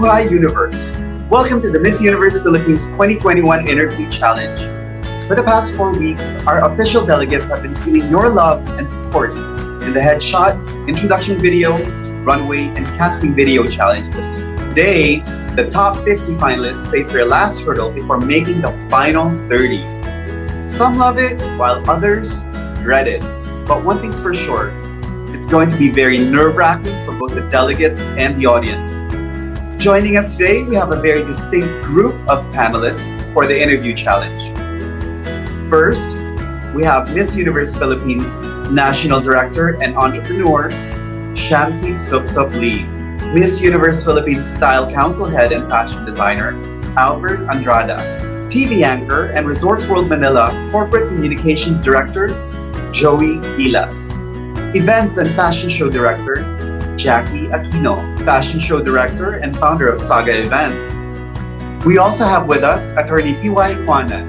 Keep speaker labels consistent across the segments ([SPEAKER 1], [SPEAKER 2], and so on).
[SPEAKER 1] Mabuhay Universe. Welcome to the Miss Universe Philippines 2021 Interview Challenge. For the past 4 weeks, our official delegates have been feeling your love and support in the headshot, introduction video, runway, and casting video challenges. Today, the top 50 finalists face their last hurdle before making the final 30. Some love it, while others dread it. But one thing's for sure, it's going to be very nerve-wracking for both the delegates and the audience. Joining us today, we have a very distinct group of panelists for the interview challenge. First, we have Miss Universe Philippines National Director and Entrepreneur, Shamsi Supsup Lee, Miss Universe Philippines Style Council Head and Fashion Designer, Albert Andrada, TV Anchor and Resorts World Manila Corporate Communications Director, Joey Gilas, Events and Fashion Show Director, Jackie Aquino, Fashion Show Director and founder of Saga Events. We also have with us Attorney P.Y. Juana,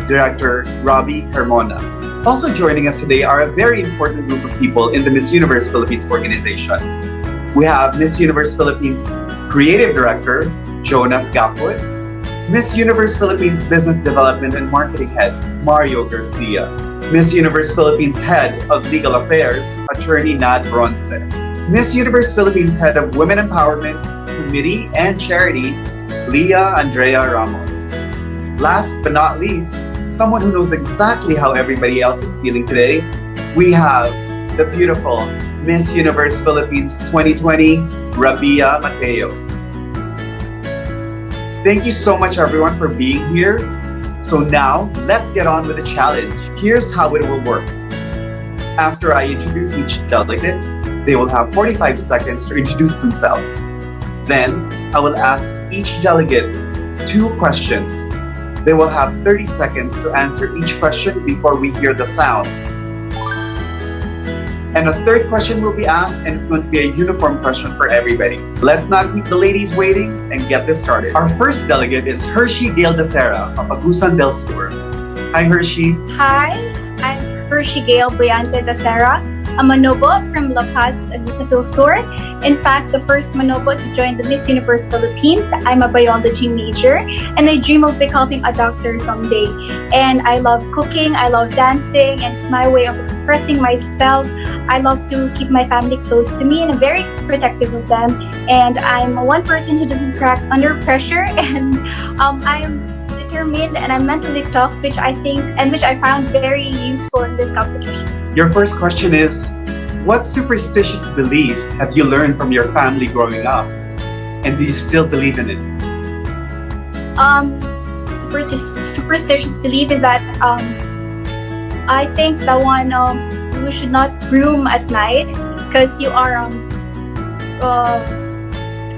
[SPEAKER 1] Director Robbie Carmona. Also joining us today are a very important group of people in the Miss Universe Philippines organization. We have Miss Universe Philippines Creative Director, Jonas Gapwood, Miss Universe Philippines Business Development and Marketing Head, Mario Garcia, Miss Universe Philippines Head of Legal Affairs, Attorney Nad Bronce, Miss Universe Philippines Head of Women Empowerment, Committee and Charity, Leah Andrea Ramos. Last but not least, someone who knows exactly how everybody else is feeling today, we have the beautiful Miss Universe Philippines 2020, Rabia Mateo. Thank you so much everyone for being here. So now, let's get on with the challenge. Here's how it will work. After I introduce each delegate, they will have 45 seconds to introduce themselves. Then, I will ask each delegate 2 questions. They will have 30 seconds to answer each question before we hear the sound. And a third question will be asked, and it's going to be a uniform question for everybody. Let's not keep the ladies waiting and get this started. Our first delegate is Hershey Gail Dacera of Agusan del Sur. Hi, Hershey.
[SPEAKER 2] Hi, I'm Hershey Gail Boyante Dacera, a Manobo from Lpez, Agusan del Sur. In fact, the first Manobo to join the Miss Universe Philippines. I'm a biology major, and I dream of becoming a doctor someday. And I love cooking, I love dancing, and it's my way of expressing myself. I love to keep my family close to me, and I'm very protective of them. And I'm one person who doesn't crack under pressure, and I am determined and I'm mentally tough, which I found very useful in this competition.
[SPEAKER 1] Your first question is, what superstitious belief have you learned from your family growing up? And do you still believe in it?
[SPEAKER 2] Superstitious belief is that I think the one you should not room at night because you are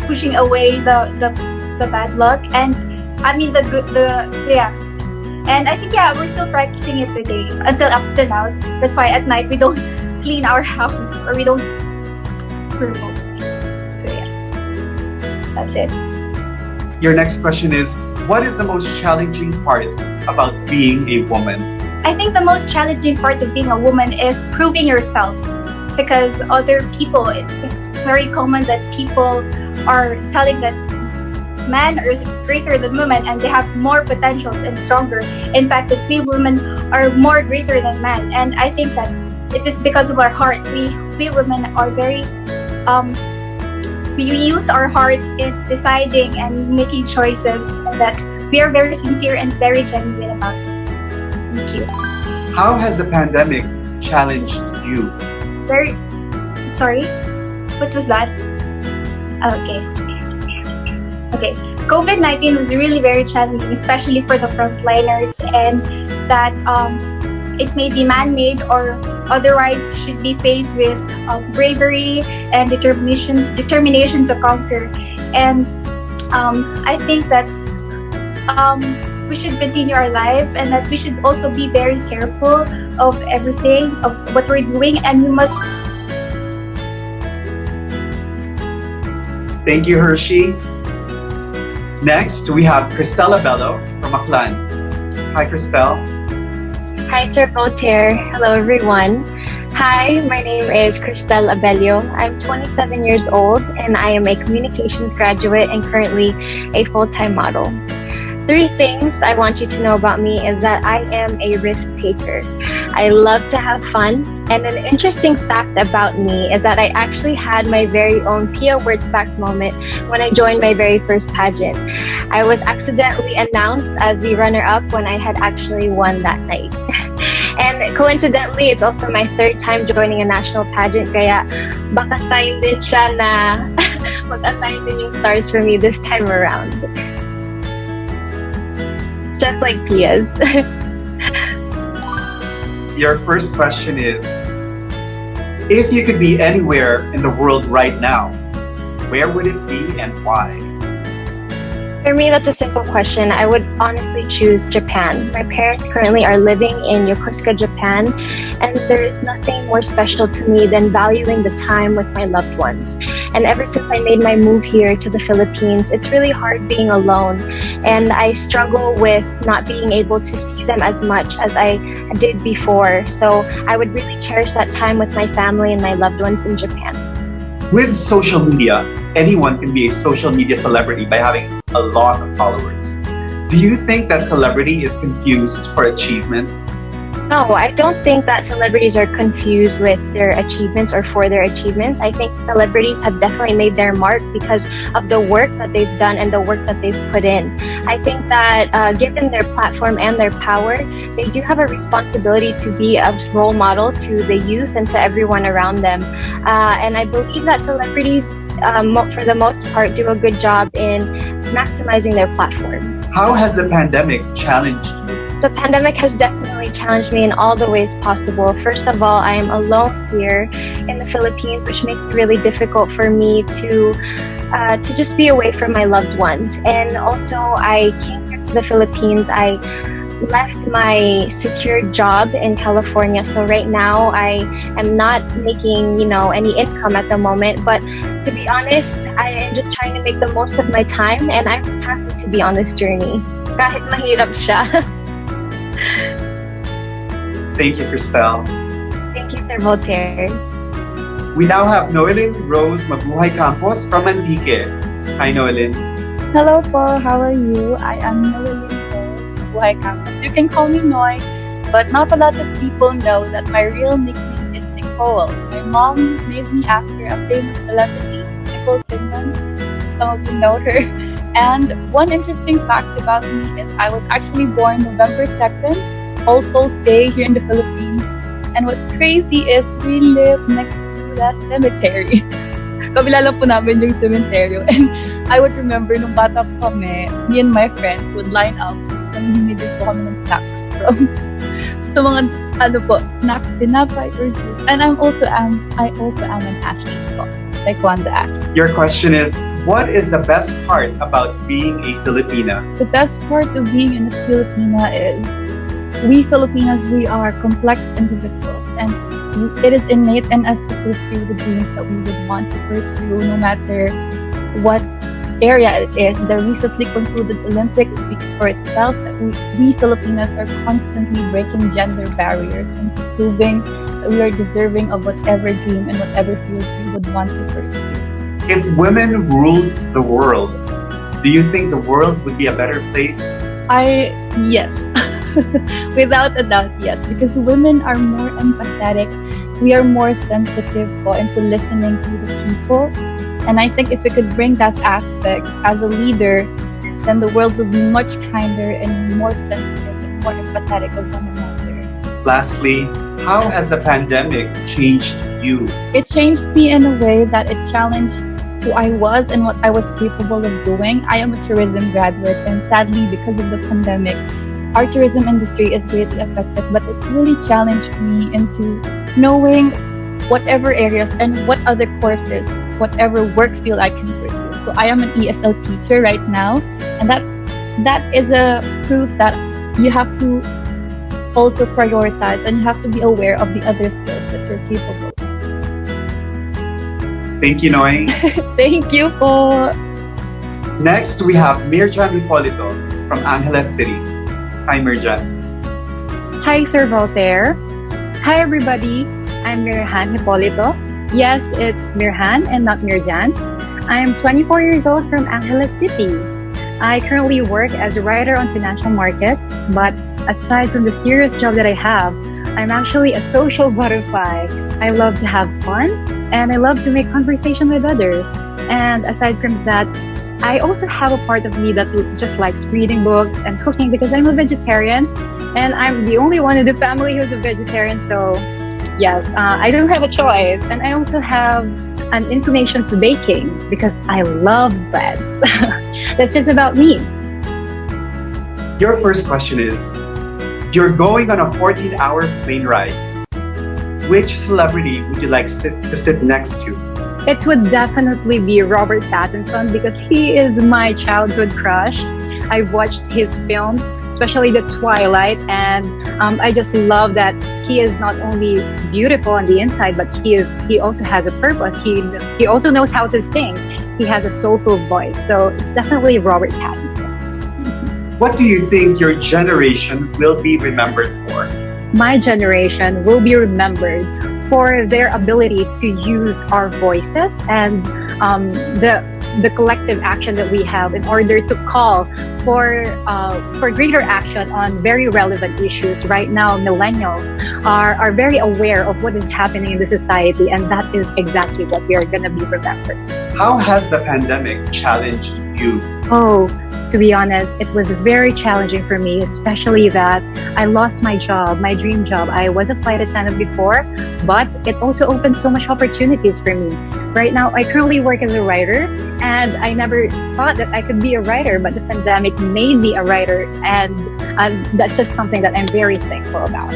[SPEAKER 2] pushing away the bad luck, and I mean the and I think we're still practicing it today up till now. That's why at night we don't clean our house or we don't promote. So that's it.
[SPEAKER 1] Your next question is, what is the most challenging part about being a woman?
[SPEAKER 2] I think the most challenging part of being a woman is proving yourself, because other people, it's very common that people are telling that men are greater than women and they have more potentials and stronger. In fact, that we women are more greater than men, and I think that it is because of our heart. We women are very we use our heart in deciding and making choices, and that we are very sincere and very genuine about it. Thank you.
[SPEAKER 1] How has the pandemic challenged you?
[SPEAKER 2] Sorry, what was that? Okay. COVID-19 was really very challenging, especially for the frontliners, and that it may be man-made or otherwise should be faced with bravery and determination to conquer. And I think that we should continue our life, and that we should also be very careful of everything, of what we're doing, and we must.
[SPEAKER 1] Thank you, Hershey. Next, we have Christelle Abello from Aklan. Hi, Christelle.
[SPEAKER 3] Hi, Sir Both here. Hello, everyone. Hi, my name is Christelle Abello. I'm 27 years old and I am a communications graduate and currently a full-time model. 3 things I want you to know about me is that I am a risk taker. I love to have fun, and an interesting fact about me is that I actually had my very own Pia Words Fact moment when I joined my very first pageant. I was accidentally announced as the runner-up when I had actually won that night. And coincidentally, it's also my 3rd time joining a national pageant, kaya baka sign din siya na mag-assign din yung stars for me this time around. Just like Pia's.
[SPEAKER 1] Your first question is, if you could be anywhere in the world right now, where would it be and why?
[SPEAKER 3] For me, that's a simple question. I would honestly choose Japan. My parents currently are living in Yokosuka, Japan, and there is nothing more special to me than valuing the time with my loved ones. And ever since I made my move here to the Philippines, it's really hard being alone, and I struggle with not being able to see them as much as I did before. So I would really cherish that time with my family and my loved ones in Japan.
[SPEAKER 1] With social media, anyone can be a social media celebrity by having a lot of followers. Do you think that celebrity is confused for achievement?
[SPEAKER 3] No, I don't think that celebrities are confused with their achievements or for their achievements. I think celebrities have definitely made their mark because of the work that they've done and the work that they've put in. I think that given their platform and their power, they do have a responsibility to be a role model to the youth and to everyone around them. And I believe that celebrities, for the most part, do a good job in maximizing their platform.
[SPEAKER 1] How has the pandemic challenged you?
[SPEAKER 3] The pandemic has definitely challenged me in all the ways possible. First of all, I am alone here in the Philippines, which makes it really difficult for me to just be away from my loved ones. And also, I came here to the Philippines. I left my secured job in California. So right now, I am not making, any income at the moment. But to be honest, I am just trying to make the most of my time, and I'm happy to be on this journey. Kahit mahirap siya.
[SPEAKER 1] Thank you, Christelle.
[SPEAKER 3] Thank you, Sir Voltaire.
[SPEAKER 1] We now have Newelin Rose Mabuhay Campos from Antique. Hi, Newelin.
[SPEAKER 4] Hello po, how are you? I am Newelin Rose Mabuhay Campos. You can call me Noy, but not a lot of people know that my real nickname is Nicole. My mom named me after a famous celebrity, Nicole Kidman. Some of you know her. And one interesting fact about me is I was actually born November 2nd, All Souls Day here in the Philippines. And what's crazy is we live next to the cemetery. Kabila lang po namin yung cemetery. And I would remember nung bata po kami, me and my friends would line up. So nangihingi din po kami ng snacks from so mga snacks, tinapay or juice. And I also am an athlete po, taekwondo athlete.
[SPEAKER 1] Your question is, what is the best part about being a Filipina?
[SPEAKER 4] The best part of being a Filipina is we Filipinas, we are complex individuals, and it is innate in us to pursue the dreams that we would want to pursue no matter what area it is. The recently concluded Olympics speaks for itself that we Filipinas are constantly breaking gender barriers and proving that we are deserving of whatever dream and whatever field we would want to pursue.
[SPEAKER 1] If women ruled the world, do you think the world would be a better place?
[SPEAKER 4] Yes. Without a doubt, yes. Because women are more empathetic. We are more sensitive into listening to the people. And I think if we could bring that aspect as a leader, then the world would be much kinder and more sensitive and more empathetic of one another.
[SPEAKER 1] Lastly, how has the pandemic changed you?
[SPEAKER 4] It changed me in a way that it challenged who I was and what I was capable of doing. I am a tourism graduate, and sadly, because of the pandemic, our tourism industry is greatly affected, but it really challenged me into knowing whatever areas and what other courses, whatever work field I can pursue. So I am an ESL teacher right now, and that is a proof that you have to also prioritize and you have to be aware of the other skills that you're capable of.
[SPEAKER 1] Thank you, Noy.
[SPEAKER 4] Thank you po.
[SPEAKER 1] Next, we have Mirhan Servo from Angeles City. Hi, Mirhan.
[SPEAKER 5] Hi, Sir Voltaire. Hi, everybody.
[SPEAKER 4] I'm Mirhan Hipolito. Yes, it's Mirhan and not Mirjan. I'm 24 years old from Angeles City. I currently work as a writer on financial markets, but aside from the serious job that I have, I'm actually a social butterfly. I love to have fun and I love to make conversation with others. And aside from that, I also have a part of me that just likes reading books and cooking because I'm a vegetarian and I'm the only one in the family who's a vegetarian. So yes, I don't have a choice. And I also have an inclination to baking because I love bread. That's just about me.
[SPEAKER 1] Your first question is, you're going on a 14-hour plane ride. Which celebrity would you like to sit next to?
[SPEAKER 4] It would definitely be Robert Pattinson because he is my childhood crush. I've watched his films, especially The Twilight, and I just love that he is not only beautiful on the inside, but he also has a purpose. He also knows how to sing. He has a soulful voice, so it's definitely Robert Pattinson.
[SPEAKER 1] What do you think your generation will be remembered for?
[SPEAKER 4] My generation will be remembered for their ability to use our voices and the collective action that we have in order to call for greater action on very relevant issues. Right now, millennials are very aware of what is happening in the society, and that is exactly what we are going to be remembered.
[SPEAKER 1] How has the pandemic challenged you?
[SPEAKER 4] Oh, to be honest, it was very challenging for me, especially that I lost my job, my dream job. I was a flight attendant before, but it also opened so much opportunities for me. Right now, I currently work as a writer, and I never thought that I could be a writer, but the pandemic made me a writer, and that's just something that I'm very thankful about.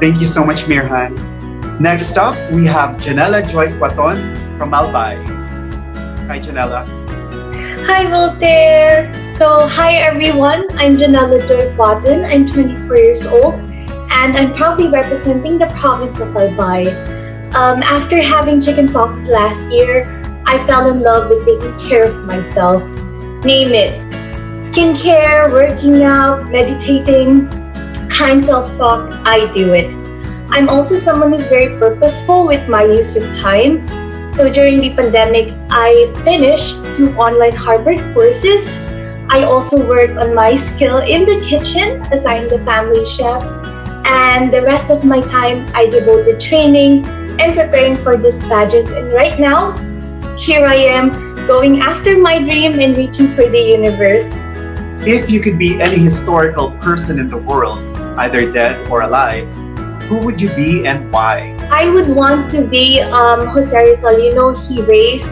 [SPEAKER 1] Thank you so much, Mirhan. Next up, we have Janella Joy Quaton from Albay. Hi, Janella.
[SPEAKER 5] Hi, Voltaire. So, hi everyone. I'm Janella Joy Quaton. I'm 24 years old, and I'm proudly representing the province of Albay. After having chickenpox last year, I fell in love with taking care of myself. Name it. Skincare, working out, meditating, kind self-talk, I do it. I'm also someone who's very purposeful with my use of time. So during the pandemic, I finished 2 online Harvard courses. I also worked on my skill in the kitchen as I'm the family chef. And the rest of my time, I devoted training and preparing for this pageant. And right now, here I am going after my dream and reaching for the universe.
[SPEAKER 1] If you could be any historical person in the world, either dead or alive, who would you be and why?
[SPEAKER 5] I would want to be Jose Rizal. You know, he raised,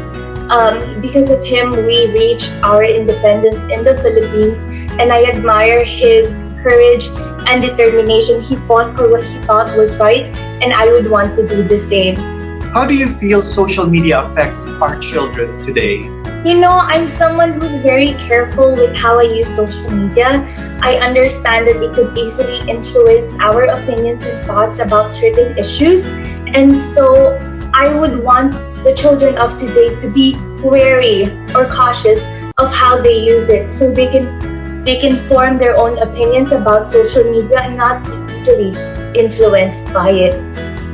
[SPEAKER 5] because of him, we reached our independence in the Philippines. And I admire his courage and determination. He fought for what he thought was right, and I would want to do the same.
[SPEAKER 1] How do you feel social media affects our children today?
[SPEAKER 5] You know, I'm someone who's very careful with how I use social media. I understand that it could easily influence our opinions and thoughts about certain issues. And so I would want the children of today to be wary or cautious of how they use it so they can form their own opinions about social media and not be easily influenced by it.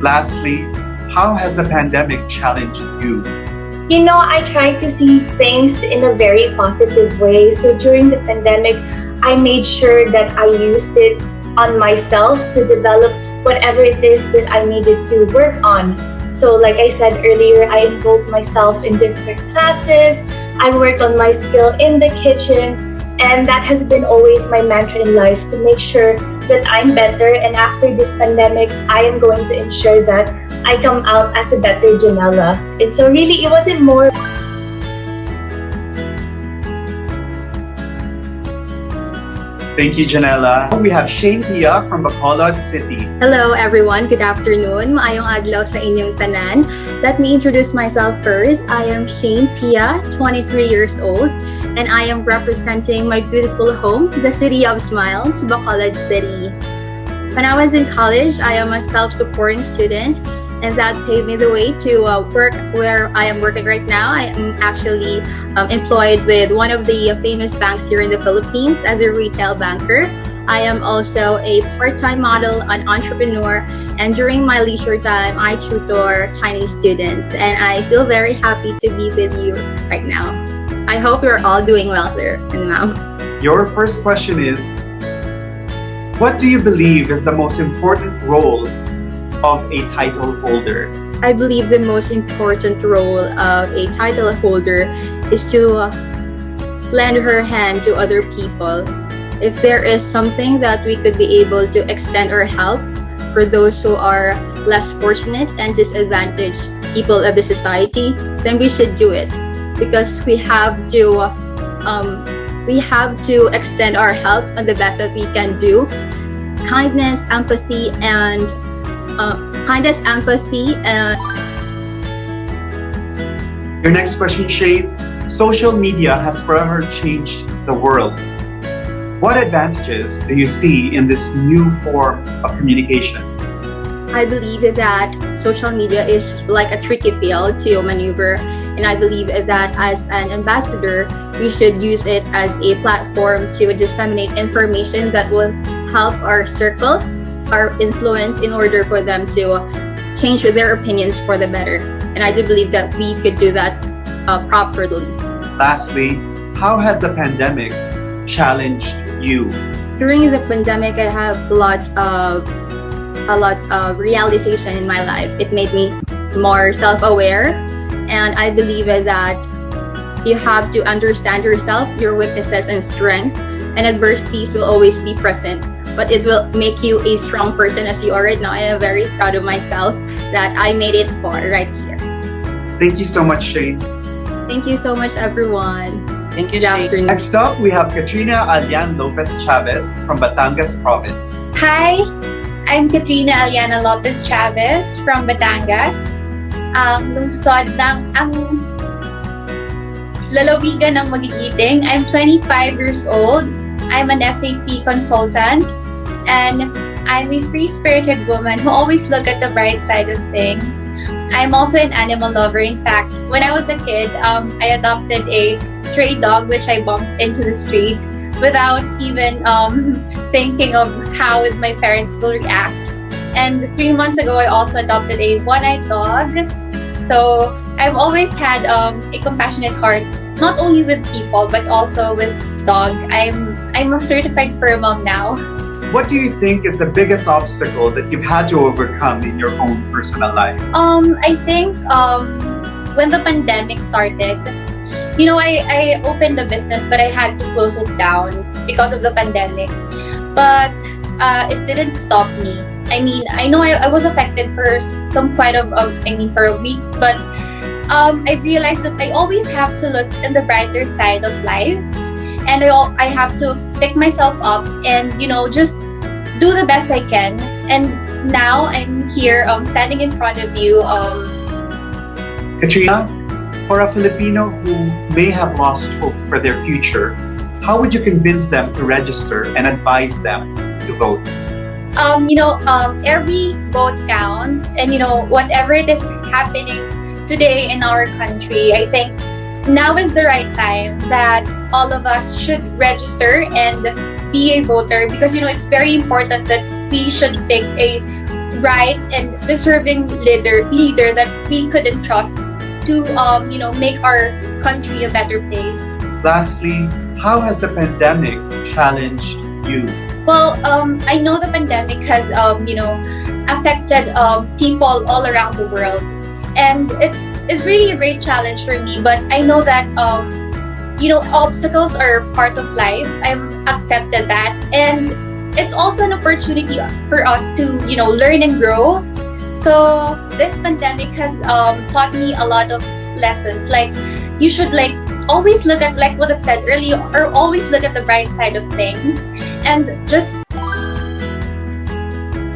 [SPEAKER 1] Lastly, how has the pandemic challenged you?
[SPEAKER 5] You know, I try to see things in a very positive way. So during the pandemic, I made sure that I used it on myself to develop whatever it is that I needed to work on. So like I said earlier, I involved myself in different classes. I worked on my skill in the kitchen. And that has been always my mantra in life, to make sure that I'm better. And after this pandemic, I am going to ensure that I come out as a better Janella. And so really, it wasn't more...
[SPEAKER 1] Thank you, Janella. We have Shane Pia from Bacolod City.
[SPEAKER 6] Hello everyone, good afternoon. Maayong adlaw sa inyong tanan. Let me introduce myself first. I am Shane Pia, 23 years old, and I am representing my beautiful home, the City of Smiles, Bacolod City. When I was in college, I am a self-supporting student, and that paved me the way to work where I am working right now. I am actually employed with one of the famous banks here in the Philippines as a retail banker. I am also a part-time model, an entrepreneur, and during my leisure time, I tutor Chinese students, and I feel very happy to be with you right now. I hope you're all doing well, sir and ma'am.
[SPEAKER 1] Your first question is, what do you believe is the most important role of a title holder?
[SPEAKER 6] I believe the most important role of a title holder is to lend her hand to other people. If there is something that we could be able to extend our help for those who are less fortunate and disadvantaged people of the society, then we should do it, because we have to extend our help on the best that we can do. Kindness, empathy, and
[SPEAKER 1] Your next question, Shane. Social media has forever changed the world. What advantages do you see in this new form of communication?
[SPEAKER 6] I believe that social media is like a tricky field to maneuver, and I believe that as an ambassador, we should use it as a platform to disseminate information that will help our circle, our influence, in order for them to change their opinions for the better. And I do believe that we could do that properly.
[SPEAKER 1] Lastly, how has the pandemic challenged you?
[SPEAKER 6] During the pandemic, I have lots of realization in my life. It made me more self-aware, and I believe that you have to understand yourself, your weaknesses and strengths, and adversities will always be present, but it will make you a strong person as you are right now. I am very proud of myself that I made it far right here.
[SPEAKER 1] Thank you so much, Shane.
[SPEAKER 6] Thank you so much, everyone.
[SPEAKER 7] Thank you,
[SPEAKER 6] Good
[SPEAKER 7] Shane.
[SPEAKER 6] afternoon.
[SPEAKER 1] Next up, we have Katrina Lopez Chavez from Batangas Province.
[SPEAKER 8] Hi, I'm Katrina Aliana Lopez Chavez from Batangas. Ang lungsod ng lalawigan ng magigiting. I'm 25 years old. I'm an SAP consultant, and I'm a free-spirited woman who always look at the bright side of things. I'm also an animal lover. In fact, when I was a kid, I adopted a stray dog which I bumped into the street without even thinking of how my parents will react. And 3 months ago, I also adopted a one-eyed dog. So I've always had a compassionate heart, not only with people but also with dog. I'm a certified fur mom now.
[SPEAKER 1] What do you think is the biggest obstacle that you've had to overcome in your own personal life?
[SPEAKER 8] I think when the pandemic started, you know, I opened the business, but I had to close it down because of the pandemic. But it didn't stop me. I mean, I know I was affected for for a week, but I realized that I always have to look in the brighter side of life, and I have to pick myself up and, you know, just do the best I can. And now I'm here standing in front of you.
[SPEAKER 1] Katrina, for a Filipino who may have lost hope for their future, how would you convince them to register and advise them to vote?
[SPEAKER 8] Every vote counts, and, you know, whatever it is happening today in our country, I think now is the right time that all of us should register and be a voter, because, you know, it's very important that we should pick a right and deserving leader that we could entrust to make our country a better place.
[SPEAKER 1] Lastly, how has the pandemic challenged you?
[SPEAKER 8] Well, I know the pandemic has affected people all around the world, and it is really a great challenge for me. But I know that obstacles are part of life. I've accepted that, and it's also an opportunity for us to learn and grow. So this pandemic has taught me a lot of lessons. Like, you should always look at, like what I've said earlier, or always look at the bright side of things, and just.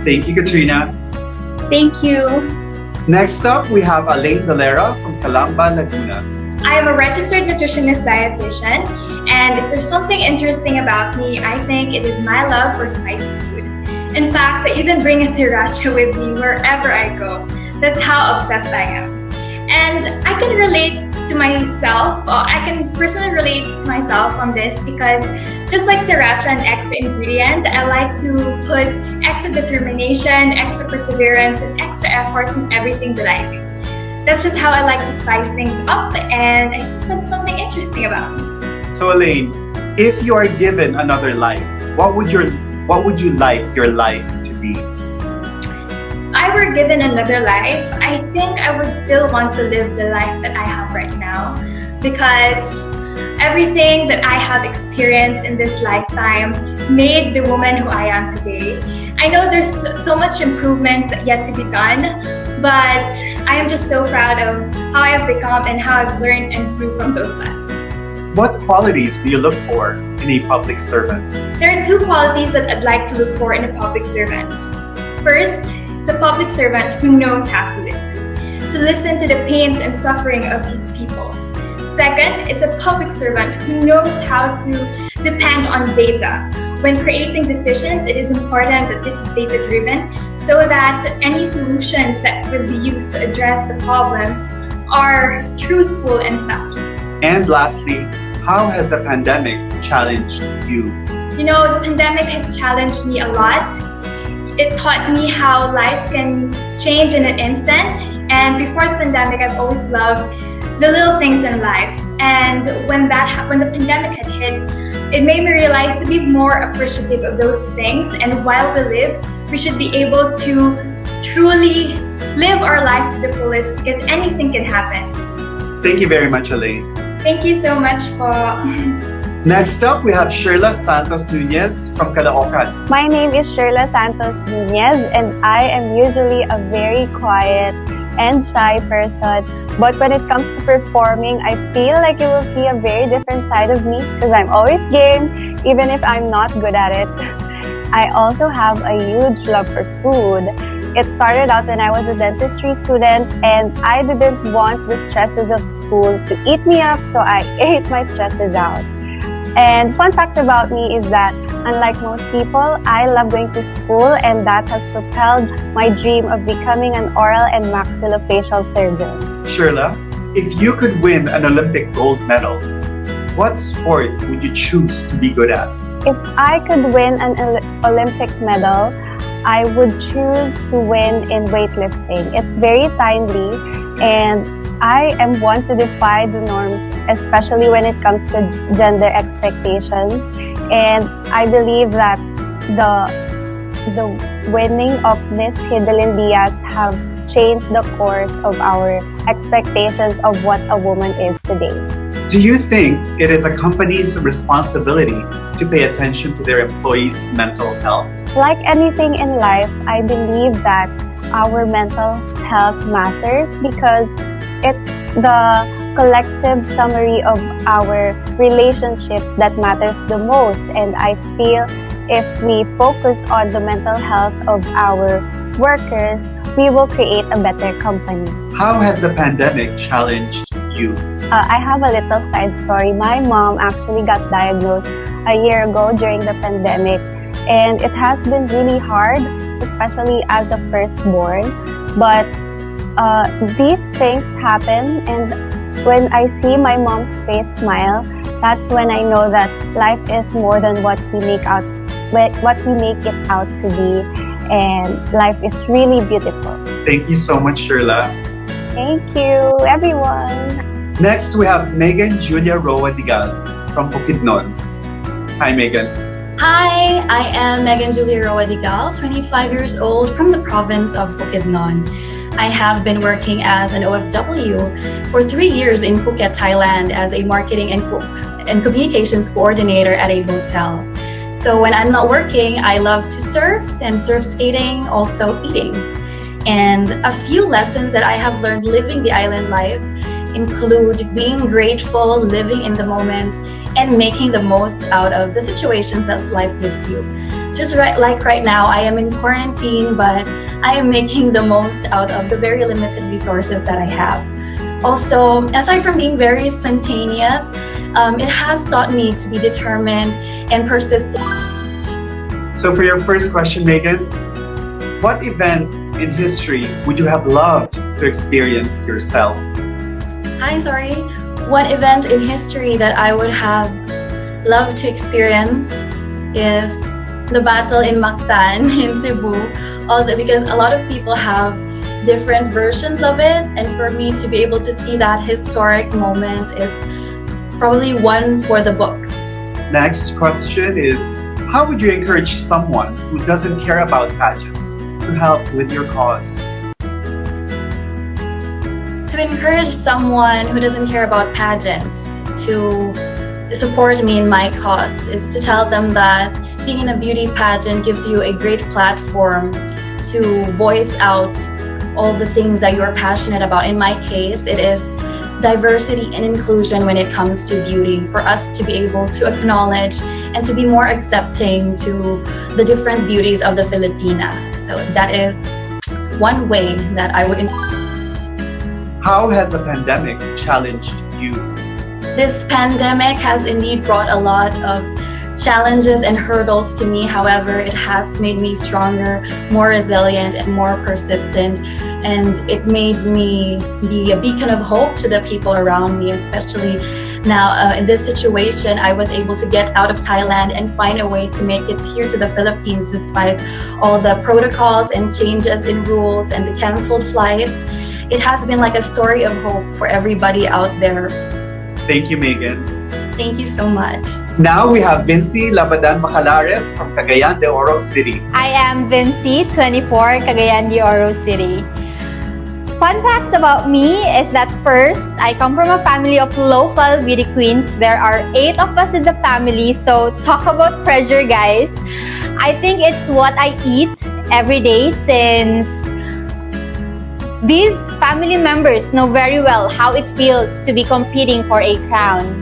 [SPEAKER 1] Thank you, Katrina.
[SPEAKER 8] Thank you.
[SPEAKER 1] Next up, we have Elaine Dalera from Calamba, Laguna.
[SPEAKER 9] I am a registered nutritionist dietitian, and if there's something interesting about me, I think it is my love for spicy food. In fact, I even bring a sriracha with me wherever I go. That's how obsessed I am. And I can relate to myself, or I can personally relate to myself on this because just like sriracha and extra ingredient, I like to put extra determination, extra perseverance, and extra effort in everything that I do. That's just how I like to spice things up, and I think that's something interesting about me.
[SPEAKER 1] So Elaine, if you are given another life, what would you like your life to be?
[SPEAKER 9] I were given another life, I think I would still want to live the life that I have right now, because everything that I have experienced in this lifetime made the woman who I am today. I know there's so much improvements yet to be done, but I am just so proud of how I have become and how I've learned and grew from those lessons.
[SPEAKER 1] What qualities do you look for in a public servant?
[SPEAKER 9] There are two qualities that I'd like to look for in a public servant. First, is a public servant who knows how to listen to the pains and suffering of his people. Second is a public servant who knows how to depend on data. When creating decisions, it is important that this is data-driven so that any solutions that will be used to address the problems are truthful and factual.
[SPEAKER 1] And lastly, how has the pandemic challenged you?
[SPEAKER 9] You know, the pandemic has challenged me a lot. It taught me how life can change in an instant. And before the pandemic, I've always loved the little things in life. And when the pandemic had hit, it made me realize to be more appreciative of those things. And while we live, we should be able to truly live our life to the fullest because anything can happen.
[SPEAKER 1] Thank you very much, Elaine.
[SPEAKER 9] Thank you so much for...
[SPEAKER 1] Next up, we have Shirley Santos Nunez from Caloocan.
[SPEAKER 3] My name is Shirley Santos Nunez, and I am usually a very quiet and shy person. But when it comes to performing, I feel like you will see a very different side of me because I'm always game, even if I'm not good at it. I also have a huge love for food. It started out when I was a dentistry student, and I didn't want the stresses of school to eat me up, so I ate my stresses out. And fun fact about me is that, unlike most people, I love going to school, and that has propelled my dream of becoming an oral and maxillofacial surgeon.
[SPEAKER 1] Shirley, if you could win an Olympic gold medal, what sport would you choose to be good at?
[SPEAKER 3] If I could win an Olympic medal, I would choose to win in weightlifting. It's very timely, and I am one to defy the norms, especially when it comes to gender expectations. And I believe that the winning of Miss Hidilyn Diaz have changed the course of our expectations of what a woman is today.
[SPEAKER 1] Do you think it is a company's responsibility to pay attention to their employees' mental health?
[SPEAKER 3] Like anything in life, I believe that our mental health matters because it's the collective summary of our relationships that matters the most. And I feel if we focus on the mental health of our workers, we will create a better company.
[SPEAKER 1] How has the pandemic challenged you?
[SPEAKER 3] I have a little side story. My mom actually got diagnosed a year ago during the pandemic, and it has been really hard, especially as a firstborn. But these things happen, and when I see my mom's face smile, that's when I know that life is more than what we make it out to be, and life is really beautiful.
[SPEAKER 1] Thank you so much, Shirley.
[SPEAKER 3] Thank you, everyone.
[SPEAKER 1] Next, we have Megan Julia Robotigal from Bukidnon. Hi, Megan.
[SPEAKER 7] Hi, I am Megan Julia Robotigal, 25 years old from the province of Bukidnon. I have been working as an OFW for 3 years in Phuket, Thailand as a marketing and communications coordinator at a hotel. So when I'm not working, I love to surf and surf skating, also eating. And a few lessons that I have learned living the island life include being grateful, living in the moment, and making the most out of the situations that life gives you. Just like right now, I am in quarantine, but I am making the most out of the very limited resources that I have. Also, aside from being very spontaneous, it has taught me to be determined and persistent.
[SPEAKER 1] So for your first question, Megan, what event in history would you have loved to experience yourself?
[SPEAKER 7] One event in history that I would have loved to experience is the battle in Mactan in Cebu. Because a lot of people have different versions of it, and for me to be able to see that historic moment is probably one for the books.
[SPEAKER 1] Next question is, how would you encourage someone who doesn't care about pageants to help with your cause?
[SPEAKER 7] To encourage someone who doesn't care about pageants to support me in my cause is to tell them that being in a beauty pageant gives you a great platform to voice out all the things that you're passionate about. In my case, it is diversity and inclusion when it comes to beauty, for us to be able to acknowledge and to be more accepting to the different beauties of the Filipina. So that is one way that I would.
[SPEAKER 1] How has the pandemic challenged you?
[SPEAKER 7] This pandemic has indeed brought a lot of challenges and hurdles to me. However, it has made me stronger, more resilient, and more persistent. And it made me be a beacon of hope to the people around me, especially now in this situation. I was able to get out of Thailand and find a way to make it here to the Philippines despite all the protocols and changes in rules and the canceled flights. It has been like a story of hope for everybody out there.
[SPEAKER 1] Thank you, Megan.
[SPEAKER 7] Thank you so much.
[SPEAKER 1] Now we have Vinci Lapadan from Cagayan de Oro City.
[SPEAKER 10] I am Vinci, 24, Cagayan de Oro City. Fun facts about me is that first, I come from a family of local beauty queens. There are 8 of us in the family, so talk about pressure, guys. I think it's what I eat every day, since these family members know very well how it feels to be competing for a crown.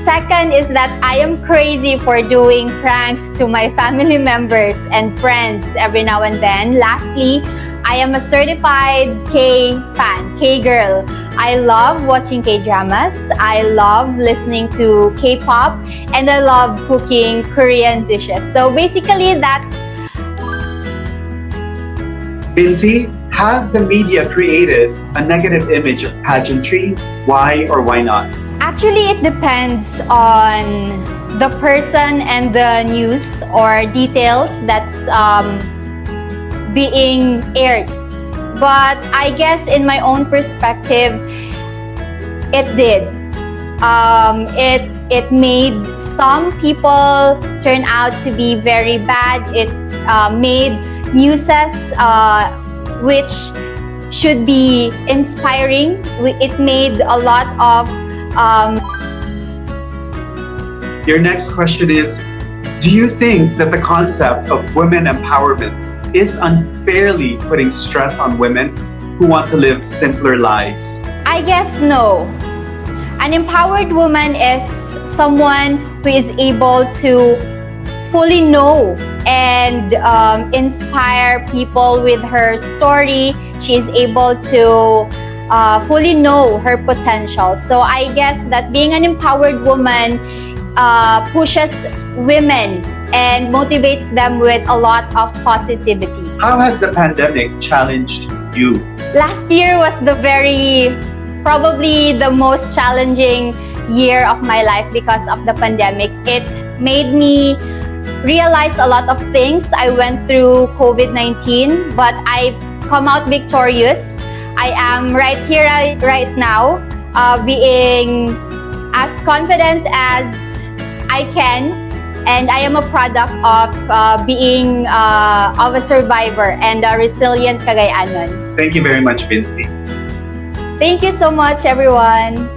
[SPEAKER 10] Second is that I am crazy for doing pranks to my family members and friends every now and then. Lastly, I am a certified K fan, K girl. I love watching K-dramas, I love listening to K-pop, and I love cooking Korean dishes. So basically, that's...
[SPEAKER 1] Vinci, has the media created a negative image of pageantry? Why or why not?
[SPEAKER 10] Actually, it depends on the person and the news or details that's being aired. But I guess in my own perspective, it did. It made some people turn out to be very bad. It made newses which should be inspiring. It made a lot of...
[SPEAKER 1] Your next question is, do you think that the concept of women empowerment is unfairly putting stress on women who want to live simpler lives?
[SPEAKER 10] I guess no. An empowered woman is someone who is able to fully know and inspire people with her story. She is able to fully know her potential. So I guess that being an empowered woman pushes women and motivates them with a lot of positivity.
[SPEAKER 1] How has the pandemic challenged you?
[SPEAKER 10] Last year was probably the most challenging year of my life because of the pandemic. It made me realize a lot of things. I went through COVID-19, but I've come out victorious. I am right here, right now, being as confident as I can. And I am a product of being of a survivor and a resilient Cagayanon.
[SPEAKER 1] Thank you very much, Vinci.
[SPEAKER 10] Thank you so much, everyone.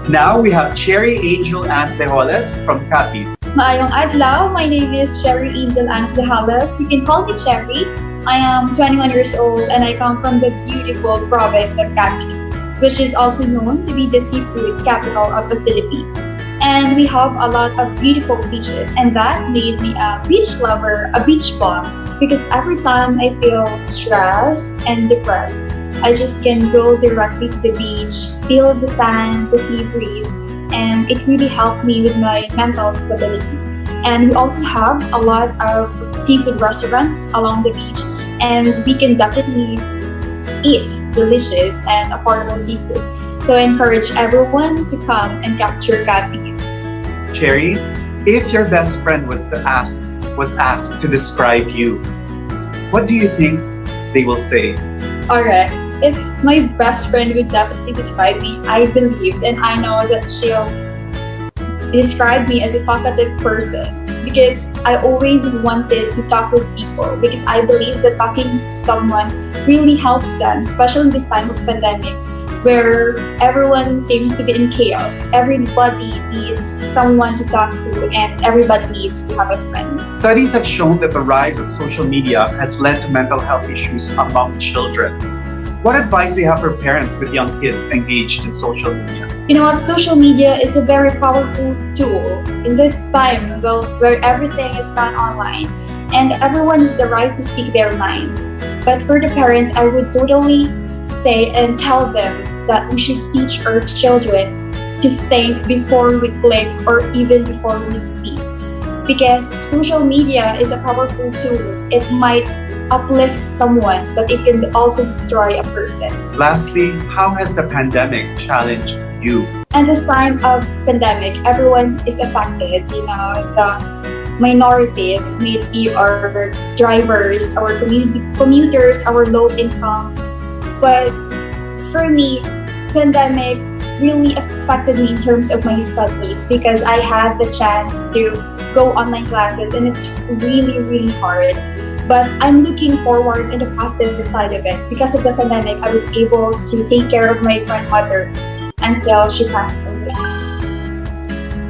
[SPEAKER 1] Now we have Cherry Angel Antejoles from Capiz.
[SPEAKER 11] Maayong adlaw, my name is Cherry Angel Antejoles. You can call me Cherry. I am 21 years old and I come from the beautiful province of Capiz, which is also known to be the seafood capital of the Philippines. And we have a lot of beautiful beaches, and that made me a beach lover, a beach bum, because every time I feel stressed and depressed, I just can go directly to the beach, feel the sand, the sea breeze, and it really helped me with my mental stability. And we also have a lot of seafood restaurants along the beach, and we can definitely eat delicious and affordable seafood. So I encourage everyone to come and capture Kathy's.
[SPEAKER 1] Cherry, if your best friend was asked to describe you, what do you think they will say?
[SPEAKER 11] Alright, if my best friend would definitely describe me, I believe and I know that she'll describe me as a talkative person because I always wanted to talk with people because I believe that talking to someone really helps them, especially in this time of pandemic where everyone seems to be in chaos. Everybody needs someone to talk to and everybody needs to have a friend.
[SPEAKER 1] Studies have shown that the rise of social media has led to mental health issues among children. What advice do you have for parents with young kids engaged in social media?
[SPEAKER 11] You know what? Social media is a very powerful tool in this time where everything is done online and everyone has the right to speak their minds. But for the parents, I would totally say and tell them that we should teach our children to think before we click or even before we speak. Because social media is a powerful tool. It might uplift someone, but it can also destroy a person.
[SPEAKER 1] Lastly, how has the pandemic challenged you?
[SPEAKER 11] At this time of pandemic, everyone is affected. You know, the minorities, maybe our drivers, our commuters, our low income. But for me, pandemic really affected me in terms of my studies because I had the chance to go online classes and it's really, really hard. But I'm looking forward in the positive side of it. Because of the pandemic, I was able to take care of my grandmother until she passed away.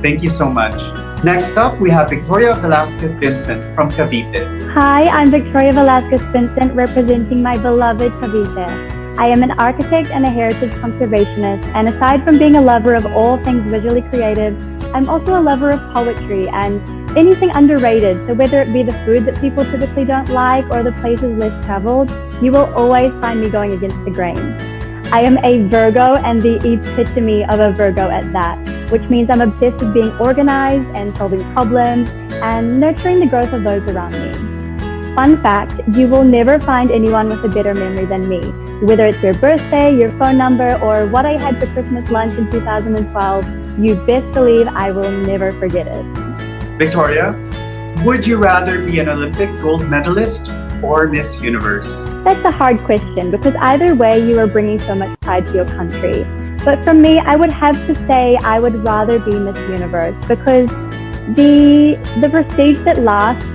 [SPEAKER 1] Thank you so much. Next up, we have Victoria Velasquez Vincent from Cavite.
[SPEAKER 12] Hi, I'm Victoria Velasquez Vincent, representing my beloved Cavite. I am an architect and a heritage conservationist, and aside from being a lover of all things visually creative, I'm also a lover of poetry and anything underrated. So whether it be the food that people typically don't like or the places less traveled, you will always find me going against the grain. I am a Virgo and the epitome of a Virgo at that, which means I'm obsessed with being organized and solving problems and nurturing the growth of those around me. Fun fact, you will never find anyone with a better memory than me. Whether it's your birthday, your phone number, or what I had for Christmas lunch in 2012, you best believe I will never forget it.
[SPEAKER 1] Victoria, would you rather be an Olympic gold medalist or Miss Universe?
[SPEAKER 12] That's a hard question because either way you are bringing so much pride to your country. But for me, I would have to say I would rather be Miss Universe because the prestige that lasts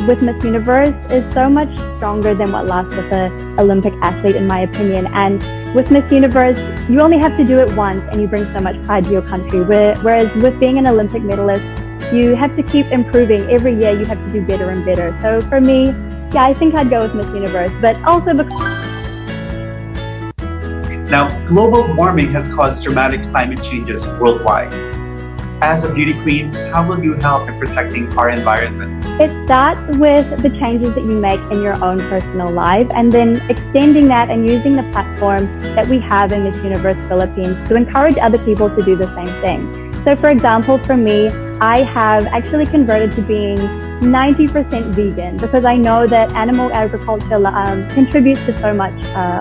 [SPEAKER 12] with Miss Universe is so much stronger than what lasts with an Olympic athlete, in my opinion. And with Miss Universe, you only have to do it once and you bring so much pride to your country. Whereas with being an Olympic medalist, you have to keep improving. Every year you have to do better and better. So for me, yeah, I think I'd go with Miss Universe, but also because...
[SPEAKER 1] Now, global warming has caused dramatic climate changes worldwide. As a beauty queen, how will you help in protecting our environment?
[SPEAKER 12] It starts with the changes that you make in your own personal life and then extending that and using the platform that we have in Miss Universe Philippines to encourage other people to do the same thing. So for example, for me, I have actually converted to being 90% vegan because I know that animal agriculture contributes to so much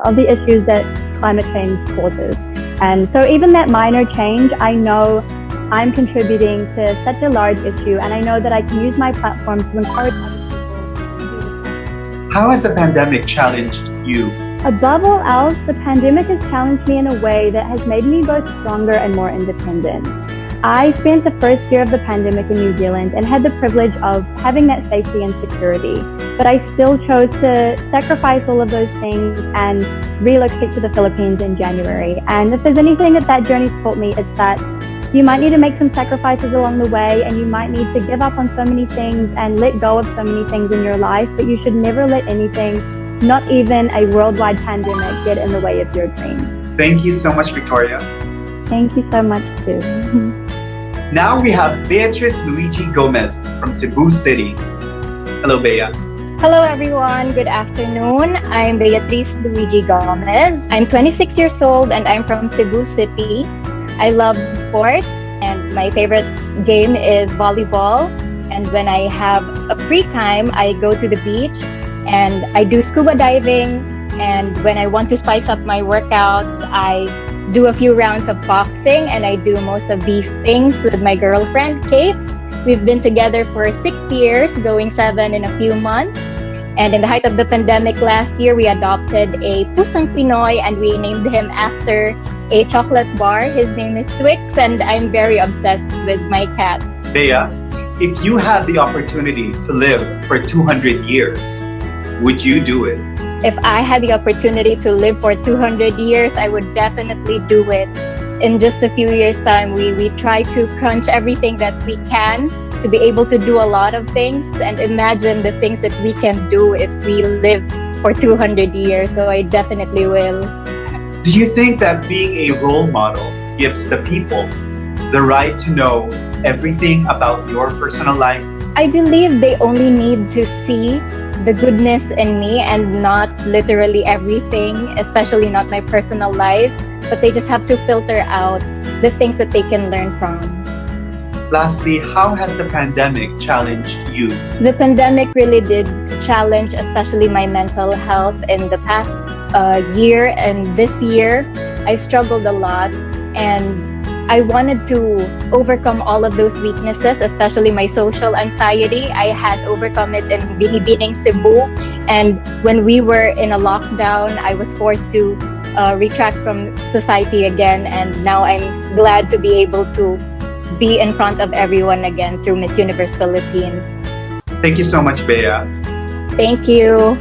[SPEAKER 12] of the issues that climate change causes. And so even that minor change, I know I'm contributing to such a large issue, and I know that I can use my platform to encourage other people to do the same.
[SPEAKER 1] How has the pandemic challenged you?
[SPEAKER 12] Above all else, the pandemic has challenged me in a way that has made me both stronger and more independent. I spent the first year of the pandemic in New Zealand and had the privilege of having that safety and security, but I still chose to sacrifice all of those things and relocate to the Philippines in January. And if there's anything that journey's taught me, it's that you might need to make some sacrifices along the way and you might need to give up on so many things and let go of so many things in your life, but you should never let anything, not even a worldwide pandemic, get in the way of your dreams.
[SPEAKER 1] Thank you so much, Victoria.
[SPEAKER 12] Thank you so much too.
[SPEAKER 1] Now we have Beatrice Luigi Gomez from Cebu City. Hello, Bea.
[SPEAKER 3] Hello everyone, good afternoon. I'm Beatrice Luigi Gomez. I'm 26 years old and I'm from Cebu City. I love sports and my favorite game is volleyball. And when I have a free time, I go to the beach and I do scuba diving. And when I want to spice up my workouts, I do a few rounds of boxing, and I do most of these things with my girlfriend, Kate. We've been together for 6 years, going 7 in a few months. And in the height of the pandemic last year, we adopted a Pusang Pinoy, and we named him after a chocolate bar. His name is Twix, and I'm very obsessed with my cat.
[SPEAKER 1] Bea, if you had the opportunity to live for 200 years, would you do it?
[SPEAKER 3] If I had the opportunity to live for 200 years, I would definitely do it. In just a few years' time, we try to crunch everything that we can to be able to do a lot of things, and imagine the things that we can do if we live for 200 years. So I definitely will.
[SPEAKER 1] Do you think that being a role model gives the people the right to know everything about your personal life?
[SPEAKER 3] I believe they only need to see the goodness in me and not literally everything, especially not my personal life, but they just have to filter out the things that they can learn from.
[SPEAKER 1] Lastly, how has the pandemic challenged you?
[SPEAKER 3] The pandemic really did challenge, especially my mental health in the past year, and this year I struggled a lot, and I wanted to overcome all of those weaknesses, especially my social anxiety. I had overcome it in Binibining, Cebu, and when we were in a lockdown, I was forced to retract from society again, and now I'm glad to be able to be in front of everyone again through Miss Universe Philippines.
[SPEAKER 1] Thank you so much, Bea.
[SPEAKER 3] Thank you.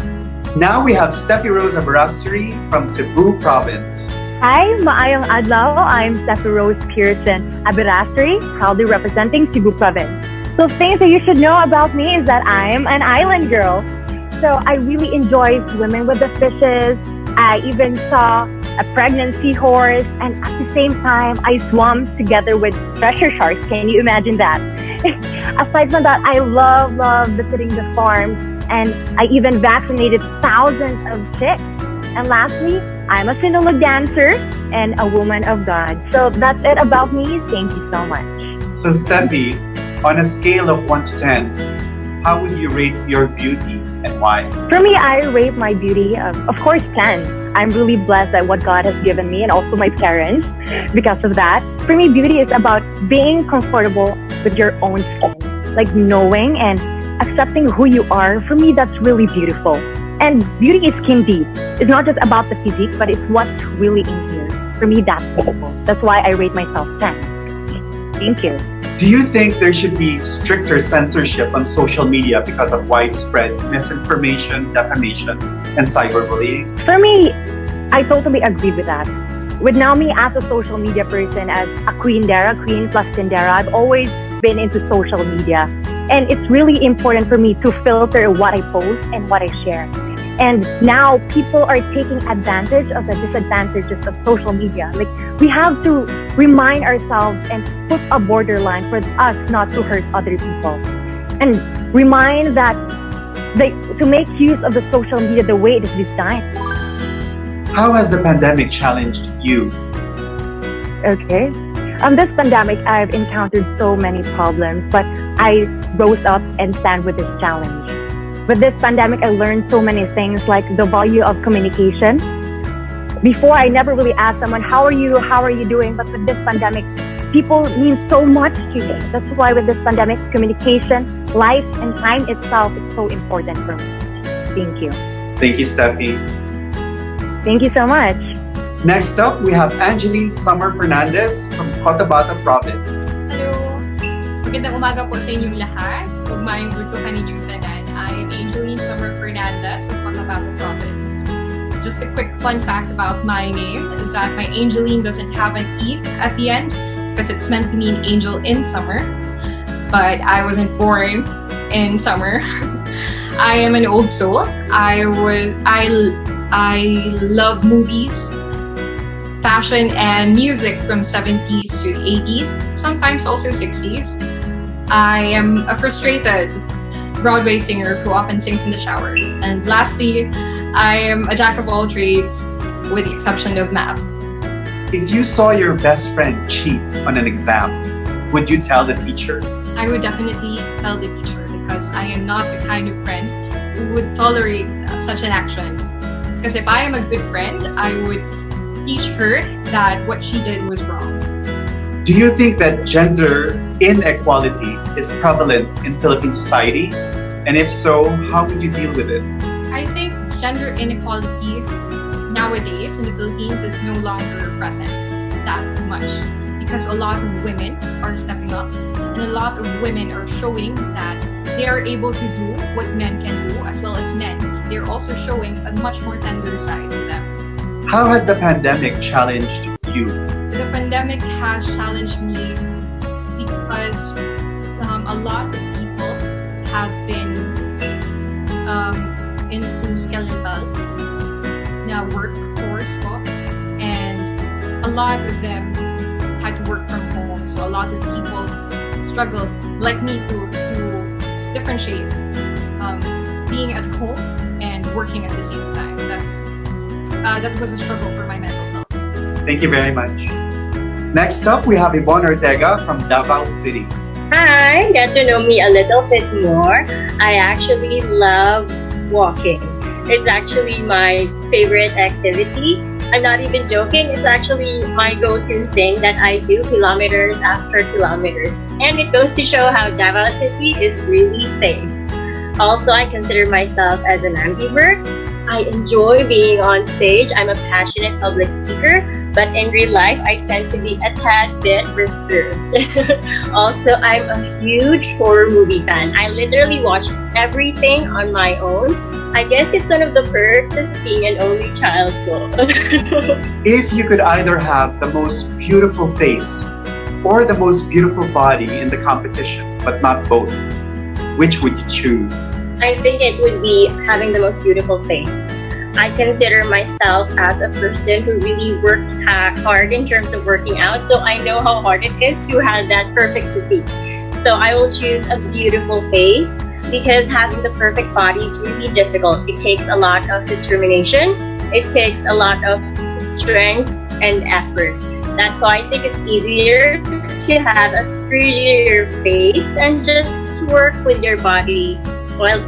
[SPEAKER 1] Now we have Steffi Rosa Barastri from Cebu Province.
[SPEAKER 13] Hi, maayong adlaw. I'm Steffi Rose Pearson Abirastri, proudly representing Cebu Province. So things that you should know about me is that I'm an island girl. So I really enjoy swimming with the fishes. I even saw a pregnant seahorse, and at the same time, I swam together with treasure sharks. Can you imagine that? Aside from that, I love visiting the farms, and I even vaccinated thousands of chicks. And lastly, I'm a Sinulog dancer and a woman of God. So that's it about me. Thank you so much.
[SPEAKER 1] So Steffi, on a scale of 1 to 10, how would you rate your beauty and why?
[SPEAKER 13] For me, I rate my beauty, of course, 10. I'm really blessed at what God has given me and also my parents because of that. For me, beauty is about being comfortable with your own skin, like knowing and accepting who you are. For me, that's really beautiful. And beauty is skin deep. It's not just about the physique, but it's what's really in here. For me, that's beautiful. That's why I rate myself 10. Thank you.
[SPEAKER 1] Do you think there should be stricter censorship on social media because of widespread misinformation, defamation, and cyberbullying?
[SPEAKER 13] For me, I totally agree with that. With now me as a social media person, as a queen plus Tindera, I've always been into social media. And it's really important for me to filter what I post and what I share. And now people are taking advantage of the disadvantages of social media. Like, we have to remind ourselves and put a borderline for us not to hurt other people. And remind that to make use of the social media the way it is designed.
[SPEAKER 1] How has the pandemic challenged you?
[SPEAKER 13] Okay. This pandemic, I've encountered so many problems, but I rose up and stand with this challenge. With this pandemic, I learned so many things, like the value of communication. Before, I never really asked someone, how are you doing? But with this pandemic, people mean so much to me. That's why with this pandemic, communication, life, and time itself is so important for me. Thank you.
[SPEAKER 1] Thank you, Steffi.
[SPEAKER 13] Thank you so much.
[SPEAKER 1] Next up, we have Angeline Summer Fernandez from Cotabato Province.
[SPEAKER 14] Hello! Magandang umaga po sa inyong lahat. Huwag maayong bultukan ninyong tanan. I am Angeline Summer Fernandez of Cotabato Province. Just a quick fun fact about my name is that my Angeline doesn't have an E at the end because it's meant to mean angel in summer. But I wasn't born in summer. I am an old soul. I love movies, fashion, and music from 70s to 80s, sometimes also 60s. I am a frustrated Broadway singer who often sings in the shower. And lastly, I am a jack of all trades with the exception of math.
[SPEAKER 1] If you saw your best friend cheat on an exam, would you tell the teacher?
[SPEAKER 14] I would definitely tell the teacher because I am not the kind of friend who would tolerate such an action. Because if I am a good friend, I would teach her that what she did was wrong.
[SPEAKER 1] Do you think that gender inequality is prevalent in Philippine society? And if so, how would you deal with it?
[SPEAKER 14] I think gender inequality nowadays in the Philippines is no longer present that much because a lot of women are stepping up and a lot of women are showing that they are able to do what men can do as well as men. They're also showing a much more tender side to them.
[SPEAKER 1] How has the pandemic challenged you?
[SPEAKER 14] The pandemic has challenged me because a lot of people have been into skeletal na workforce po, and a lot of them had to work from home. So a lot of people struggled, like me, to differentiate being at home and working at the same time. That was a struggle for my mental health.
[SPEAKER 1] Thank you very much. Next up, we have Yvonne Ortega from Davao City.
[SPEAKER 15] Hi, get to know me a little bit more. I actually love walking. It's actually my favorite activity. I'm not even joking. It's actually my go-to thing that I do kilometers after kilometers. And it goes to show how Davao City is really safe. Also, I consider myself as an ambivert. I enjoy being on stage. I'm a passionate public speaker, but in real life, I tend to be a tad bit reserved. Also, I'm a huge horror movie fan. I literally watch everything on my own. I guess it's one of the perks of being an only child.
[SPEAKER 1] If you could either have the most beautiful face or the most beautiful body in the competition, but not both, which would you choose?
[SPEAKER 15] I think it would be having the most beautiful face. I consider myself as a person who really works hard in terms of working out, so I know how hard it is to have that perfect physique. So I will choose a beautiful face because having the perfect body is really difficult. It takes a lot of determination. It takes a lot of strength and effort. That's why I think it's easier to have a prettier face and just work with your body. Well,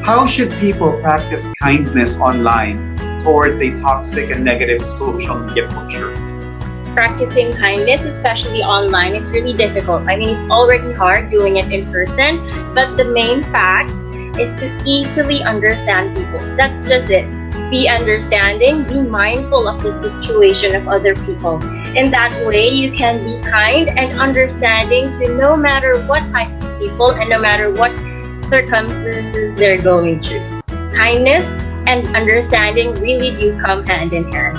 [SPEAKER 1] how should people practice kindness online towards a toxic and negative social media culture?
[SPEAKER 15] practicing kindness, especially online, is really difficult. I mean, it's already hard doing it in person, but the main fact is to easily understand people. That's just it. Be understanding, be mindful of the situation of other people. In that way, you can be kind and understanding to no matter what type of people and no matter what circumstances they're going through. Kindness and understanding really do come hand in hand.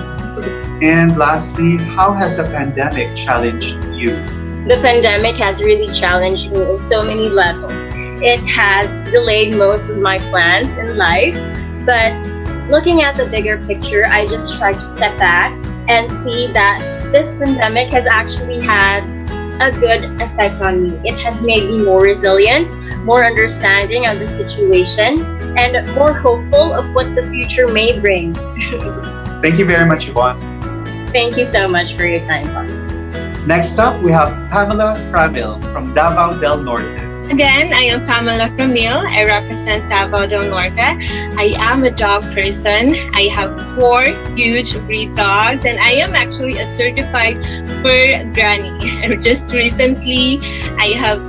[SPEAKER 1] And lastly, how has the pandemic challenged you?
[SPEAKER 15] The pandemic has really challenged me in so many levels. It has delayed most of my plans in life, but looking at the bigger picture, I just try to step back and see that this pandemic has actually had a good effect on me. It has made me more resilient, more understanding of the situation, and more hopeful of what the future may bring.
[SPEAKER 1] Thank you very much, Yvonne.
[SPEAKER 15] Thank you so much for your time, Bob.
[SPEAKER 1] Next up, we have Pamela Praville from Davao del Norte.
[SPEAKER 16] Again, I am Pamela Praville. I represent Davao del Norte. I am a dog person. I have 4 huge breed dogs, and I am actually a certified fur granny. Just recently, I have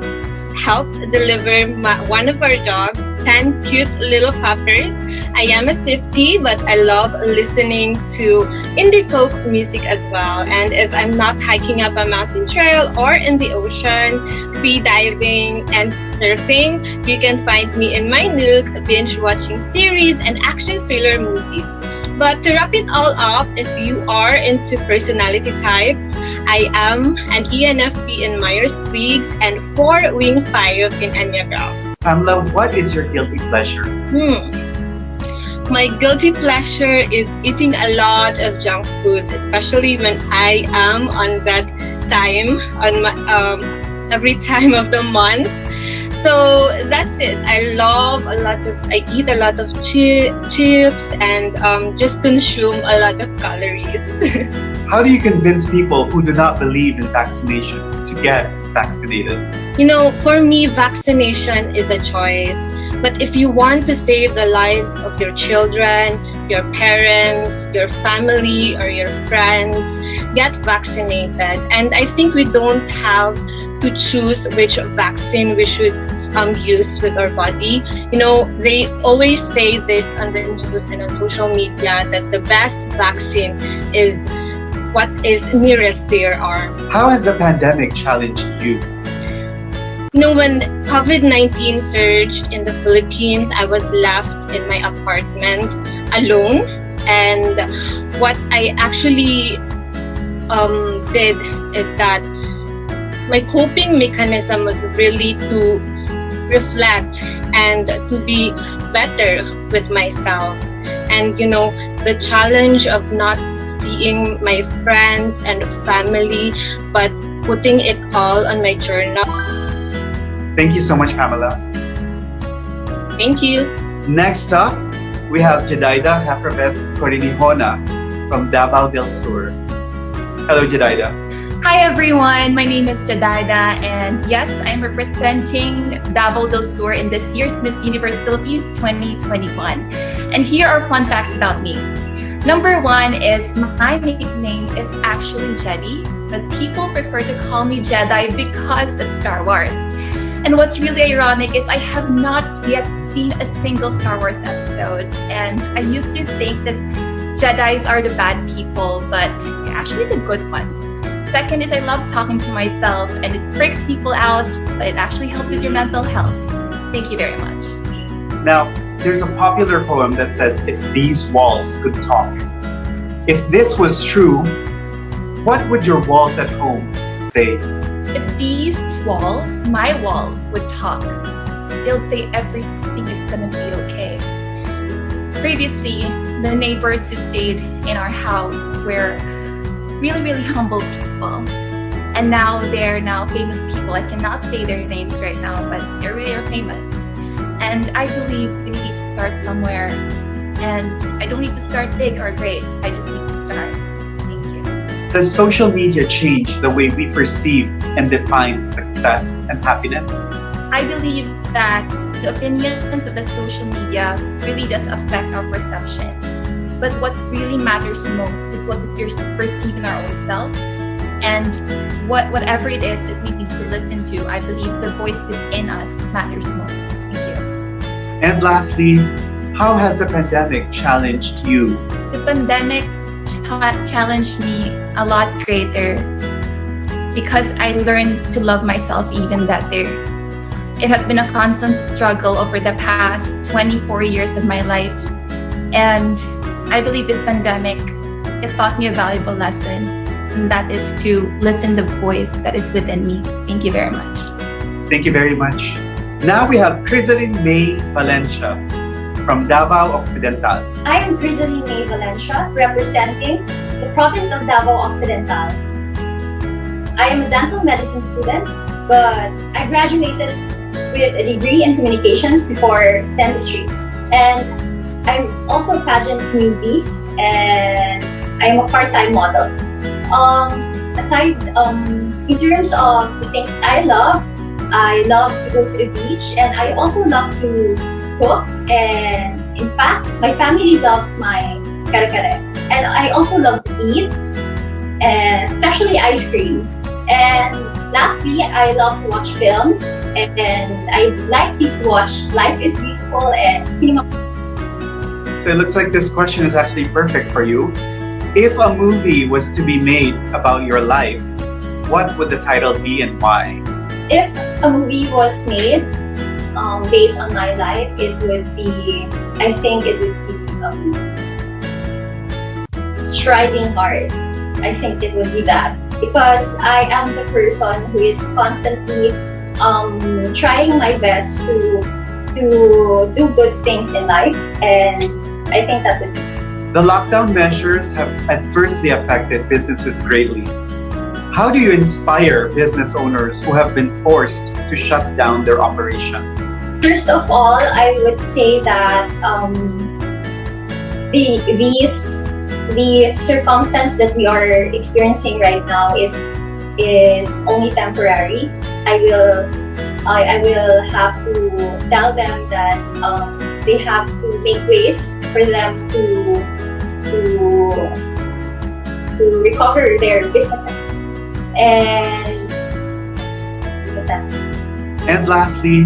[SPEAKER 16] helped deliver one of our dogs 10 cute little puppers. I am a Swiftie, but I love listening to indie folk music as well. And if I'm not hiking up a mountain trail or in the ocean, free diving and surfing, you can find me in my nook, binge watching series and action thriller movies. But to wrap it all up, if you are into personality types, I am an ENFP in Myers-Briggs and 4-wing 5 in Enneagram.
[SPEAKER 1] Pamela, what is your guilty pleasure?
[SPEAKER 16] My guilty pleasure is eating a lot of junk foods, especially when I am on that time, on my, every time of the month. So that's it. I eat a lot of chips and just consume a lot of calories.
[SPEAKER 1] How do you convince people who do not believe in vaccination to get vaccinated?
[SPEAKER 16] You know, for me, vaccination is a choice. But if you want to save the lives of your children, your parents, your family, or your friends, get vaccinated. And I think we don't have to choose which vaccine we should use with our body. You know, they always say this on the news and on social media that the best vaccine is what is nearest to your arm.
[SPEAKER 1] How has the pandemic challenged you?
[SPEAKER 16] You know, when COVID-19 surged in the Philippines, I was left in my apartment alone. And what I actually did is that my coping mechanism was really to reflect and to be better with myself. And, you know, the challenge of not seeing my friends and family, but putting it all on my journal.
[SPEAKER 1] Thank you so much, Pamela.
[SPEAKER 16] Thank you.
[SPEAKER 1] Next up, we have Jedidah Hona from Davao del Sur. Hello, Jedidah.
[SPEAKER 17] Hi everyone, my name is Jedidah, and yes, I'm representing Davao del Sur in this year's Miss Universe Philippines 2021. And here are fun facts about me. Number one is my nickname is actually Jedi, but people prefer to call me Jedi because of Star Wars. And what's really ironic is I have not yet seen a single Star Wars episode, and I used to think that Jedis are the bad people, but they're actually the good ones. Second is I love talking to myself, and it freaks people out, but it actually helps with your mental health. Thank you very much.
[SPEAKER 1] Now, there's a popular poem that says, if these walls could talk. If this was true, what would your walls at home say?
[SPEAKER 17] If these walls, my walls, would talk, they'll say everything is gonna be okay. Previously, the neighbors who stayed in our house were really, really humble people. And now they're famous people. I cannot say their names right now, but they're really famous. And I believe we need to start somewhere. And I don't need to start big or great. I just need to start. Thank you.
[SPEAKER 1] Does social media change the way we perceive and define success and happiness?
[SPEAKER 17] I believe that the opinions of the social media really does affect our perception. But what really matters most is what we perceive in our own self. And whatever it is that we need to listen to, I believe the voice within us matters most. Thank you.
[SPEAKER 1] And lastly, how has the pandemic challenged you?
[SPEAKER 17] The pandemic challenged me a lot greater because I learned to love myself even better. It has been a constant struggle over the past 24 years of my life. And I believe this pandemic, it taught me a valuable lesson, and that is to listen to the voice that is within me. Thank you very much.
[SPEAKER 1] Thank you very much. Now we have Christelle Valencia from Davao Occidental.
[SPEAKER 18] I am Christelle Valencia, representing the province of Davao Occidental. I am a dental medicine student, but I graduated with a degree in communications before dentistry. And I'm also a pageant newbie, and I am a part-time model. In terms of the things I love to go to the beach, and I also love to cook. And in fact, my family loves my kare-kare. And I also love to eat, and especially ice cream. And lastly, I love to watch films, and I like to watch Life is Beautiful and cinema.
[SPEAKER 1] So it looks like this question is actually perfect for you. If a movie was to be made about your life, what would the title be and why?
[SPEAKER 18] If a movie was made based on my life, I think it would be Striving Hard. I think it would be that. Because I am the person who is constantly trying my best to do good things in life, and I think that would be.
[SPEAKER 1] The lockdown measures have adversely affected businesses greatly. How do you inspire business owners who have been forced to shut down their operations?
[SPEAKER 18] First of all, I would say that the circumstance that we are experiencing right now is only temporary. I will I will have to tell them that they have to make ways for them to recover their businesses. And that's it.
[SPEAKER 1] And lastly,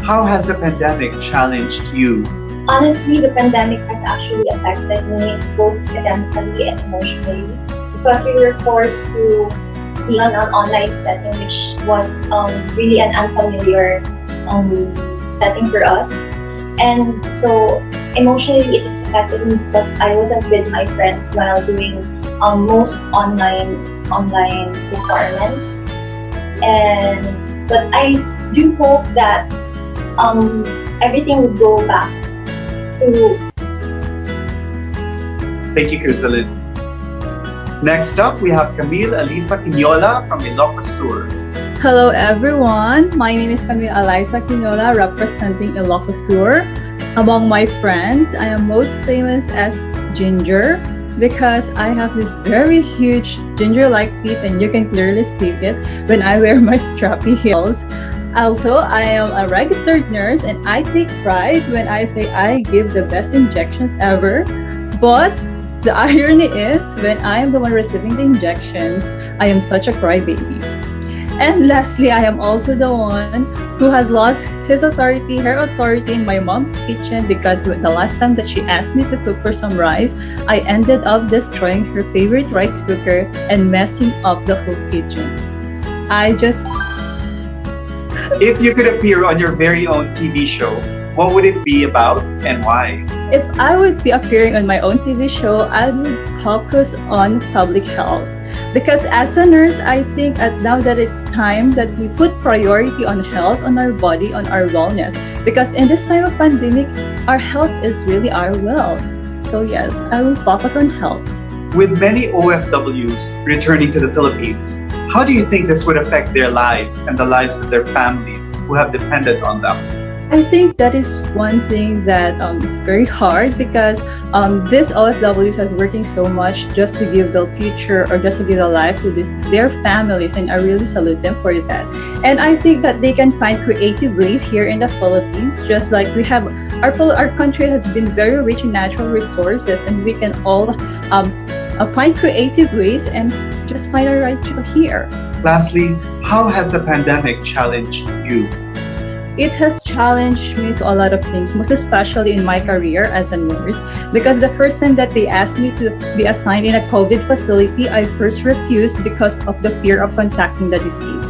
[SPEAKER 1] how has the pandemic challenged you?
[SPEAKER 18] Honestly, the pandemic has actually affected me both academically and emotionally because we were forced to be on an online setting, which was really an unfamiliar setting for us. And so emotionally, it has affected me because I wasn't with my friends while doing most online requirements. But I do hope that everything will go back to.
[SPEAKER 1] Thank you, Christelle. Next up, we have Camille, Alaiza, Quinola from Ilocos Sur.
[SPEAKER 19] Hello everyone, my name is Camille Alaiza Quinola, representing Ilocos Sur. Among my friends, I am most famous as Ginger because I have this very huge ginger-like feet and you can clearly see it when I wear my strappy heels. Also, I am a registered nurse and I take pride when I say I give the best injections ever. But the irony is, when I am the one receiving the injections, I am such a crybaby. And lastly, I am also the one who has lost her authority in my mom's kitchen because the last time that she asked me to cook her some rice, I ended up destroying her favorite rice cooker and messing up the whole kitchen.
[SPEAKER 1] If you could appear on your very own TV show, what would it be about and why?
[SPEAKER 19] If I would be appearing on my own TV show, I would focus on public health. Because as a nurse, I think now that it's time that we put priority on health, on our body, on our wellness. Because in this time of pandemic, our health is really our wealth. So yes, I will focus on health.
[SPEAKER 1] With many OFWs returning to the Philippines, how do you think this would affect their lives and the lives of their families who have depended on them?
[SPEAKER 19] I think that is one thing that is very hard because this OFWs is working so much just to give the future or just to give a life to their families, and I really salute them for that. And I think that they can find creative ways here in the Philippines, just like we have our country has been very rich in natural resources, and we can all find creative ways and just find our right job here.
[SPEAKER 1] Lastly, how has the pandemic challenged you?
[SPEAKER 19] It has challenged me to a lot of things, most especially in my career as a nurse, because the first time that they asked me to be assigned in a COVID facility, I first refused because of the fear of contacting the disease.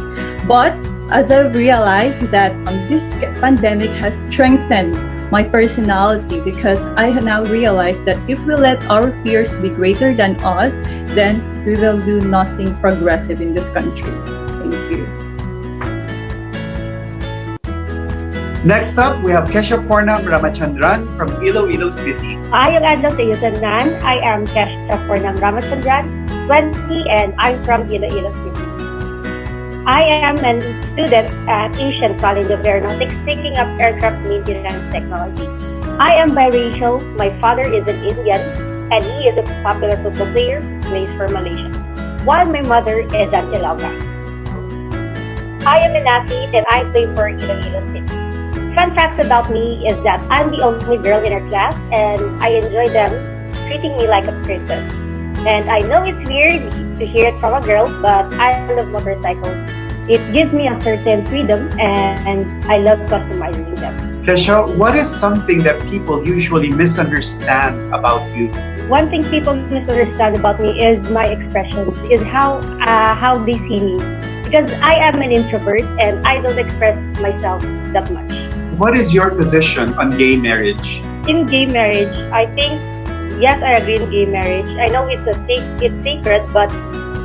[SPEAKER 19] But as I realized that this pandemic has strengthened my personality, because I now realized that if we let our fears be greater than us, then we will do nothing progressive in this country. Thank you.
[SPEAKER 1] Next up, we have Kesha Ramachandran from Iloilo City.
[SPEAKER 20] Ayong adlaw sa iyo, tanan. I am Kesha Ramachandran, 20, and I'm from Iloilo City. I am a student at Asian College of Aeronautics taking up aircraft maintenance technology. I am biracial. My father is an Indian, and he is a popular football player who plays for Malaysia, while my mother is an Ilocano. I am an athlete, and I play for Iloilo City. Fun facts about me is that I'm the only girl in our class, and I enjoy them treating me like a princess. And I know it's weird to hear it from a girl, but I love motorcycles. It gives me a certain freedom, and I love customizing them.
[SPEAKER 1] Kesha, what is something that people usually misunderstand about you?
[SPEAKER 20] One thing people misunderstand about me is my expressions, is how they see me. Because I am an introvert, and I don't express myself that much.
[SPEAKER 1] What is your position on gay marriage?
[SPEAKER 20] In gay marriage, I think, yes, I agree in gay marriage. I know it's sacred, but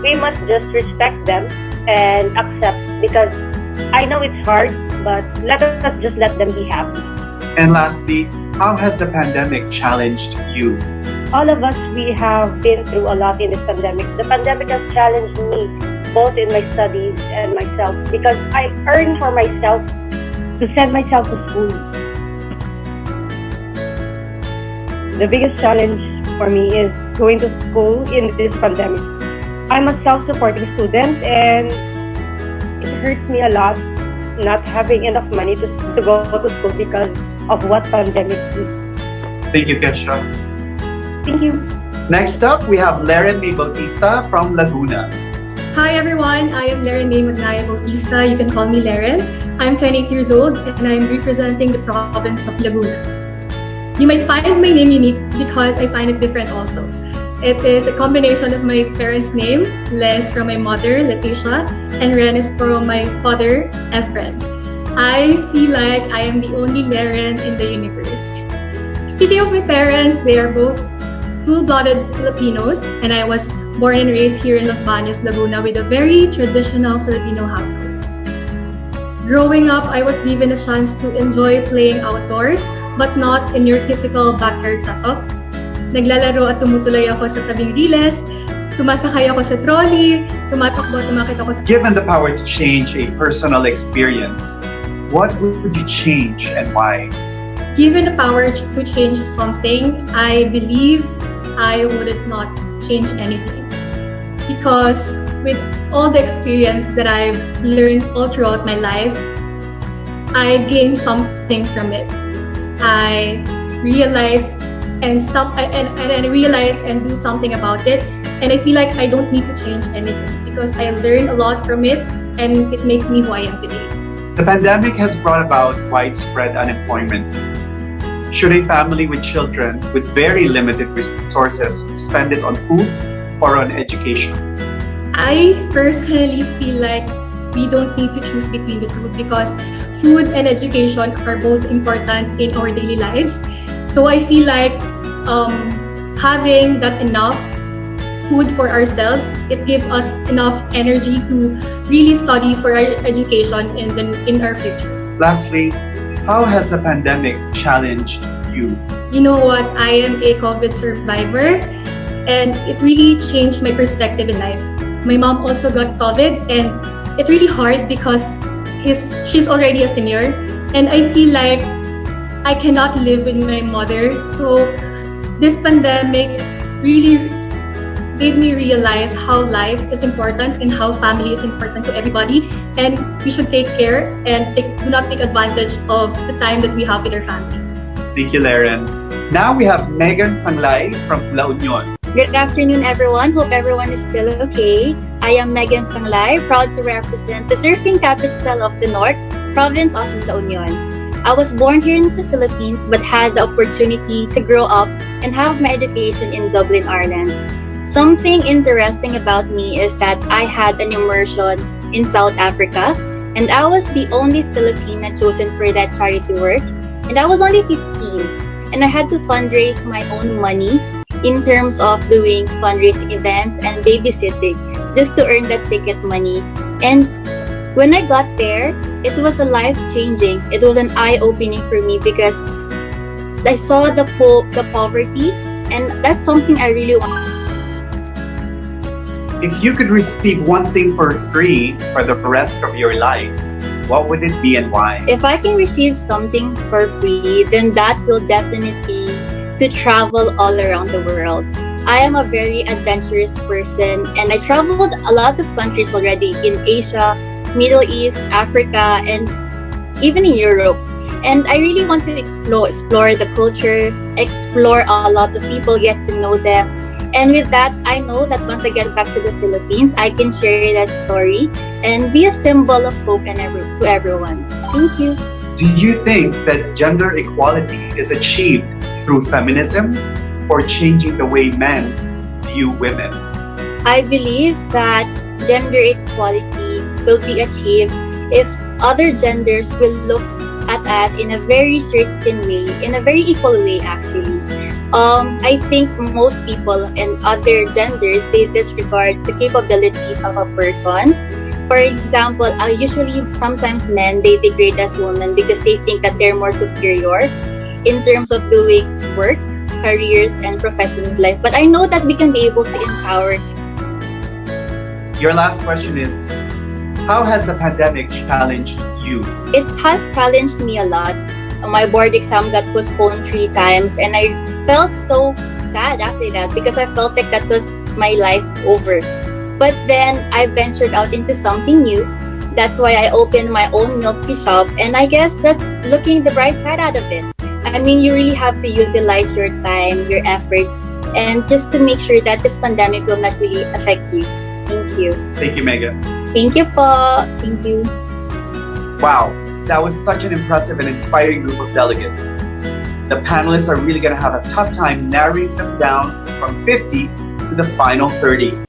[SPEAKER 20] we must just respect them and accept, because I know it's hard, but let us just let them be happy.
[SPEAKER 1] And lastly, how has the pandemic challenged you?
[SPEAKER 20] All of us, we have been through a lot in this pandemic. The pandemic has challenged me, both in my studies and myself, because I earn for myself to send myself to school. The biggest challenge for me is going to school in this pandemic. I'm a self-supporting student, and it hurts me a lot not having enough money to go to school because of what pandemic is.
[SPEAKER 1] Thank you, Kesha.
[SPEAKER 20] Thank you.
[SPEAKER 1] Next up, we have Laren May Bautista from Laguna.
[SPEAKER 21] Hi everyone, I am Laren May Bautista. You can call me Laren. I'm 28 years old and I'm representing the province of Laguna. You might find my name unique because I find it different also. It is a combination of my parents' name. Le is from my mother, Leticia, and Ren is from my father, Efren. I feel like I am the only Laren in the universe. Speaking of my parents, they are both full-blooded Filipinos, and I was born and raised here in Los Baños, Laguna with a very traditional Filipino household. Growing up, I was given a chance to enjoy playing outdoors, but not in your typical backyard setup. Naglalaro at tumutuloy ako sa tabing riles, sumasakay ako sa trolley, tumatakbo at tumakit ako sa...
[SPEAKER 1] Given the power to change a personal experience, what would you change and why?
[SPEAKER 21] Given the power to change something, I believe I would not change anything. Because with all the experience that I've learned all throughout my life, I gained something from it. I realized and realize and do something about it, and I feel like I don't need to change anything because I learned a lot from it and it makes me who I am today.
[SPEAKER 1] The pandemic has brought about widespread unemployment. Should a family with children with very limited resources spend it on food or on education?
[SPEAKER 21] I personally feel like we don't need to choose between the two because food and education are both important in our daily lives. So I feel like having that enough food for ourselves, it gives us enough energy to really study for our education in our future.
[SPEAKER 1] Lastly, how has the pandemic challenged you?
[SPEAKER 21] You know what? I am a COVID survivor and it really changed my perspective in life. My mom also got COVID and it's really hard because she's already a senior and I feel like I cannot live with my mother. So this pandemic really made me realize how life is important and how family is important to everybody. And we should take care and do not take advantage of the time that we have with our families.
[SPEAKER 1] Thank you, Laren. Now we have Megan Sanglay from La Union.
[SPEAKER 22] Good afternoon, everyone. Hope everyone is still okay. I am Megan Sanglay, proud to represent the surfing capital of the North, province of La Union. I was born here in the Philippines but had the opportunity to grow up and have my education in Dublin, Ireland. Something interesting about me is that I had an immersion in South Africa and I was the only Filipina chosen for that charity work, and I was only 15 and I had to fundraise my own money in terms of doing fundraising events and babysitting just to earn that ticket money. And when I got there, it was a life-changing. It was an eye-opening for me because I saw the poverty, and that's something I really want.
[SPEAKER 1] If you could receive one thing for free for the rest of your life, what would it be and why?
[SPEAKER 22] If I can receive something for free, then that will definitely to travel all around the world. I am a very adventurous person, and I traveled a lot of countries already in Asia, Middle East, Africa, and even in Europe. And I really want to explore the culture, explore a lot of people, get to know them. And with that, I know that once I get back to the Philippines, I can share that story and be a symbol of hope to everyone. Thank you.
[SPEAKER 1] Do you think that gender equality is achieved through feminism or changing the way men view women?
[SPEAKER 22] I believe that gender equality will be achieved if other genders will look at us in a very certain way, in a very equal way actually. I think most people and other genders, they disregard the capabilities of a person. For example, usually sometimes men, they degrade as women because they think that they're more superior in terms of doing work, careers, and professional life. But I know that we can be able to empower.
[SPEAKER 1] Your last question is, how has the pandemic challenged you?
[SPEAKER 22] It has challenged me a lot. My board exam got postponed 3 times and I felt so sad after that because I felt like that was my life over. But then I ventured out into something new That's why I opened my own milk tea shop, and I guess that's looking the bright side out of it. I mean, you really have to utilize your time, your effort, and just to make sure that this pandemic will not really affect you. Thank you.
[SPEAKER 1] Thank you, Mega.
[SPEAKER 22] Thank you po. Thank you.
[SPEAKER 1] Wow, that was such an impressive and inspiring group of delegates. The panelists are really going to have a tough time narrowing them down from 50 to the final 30.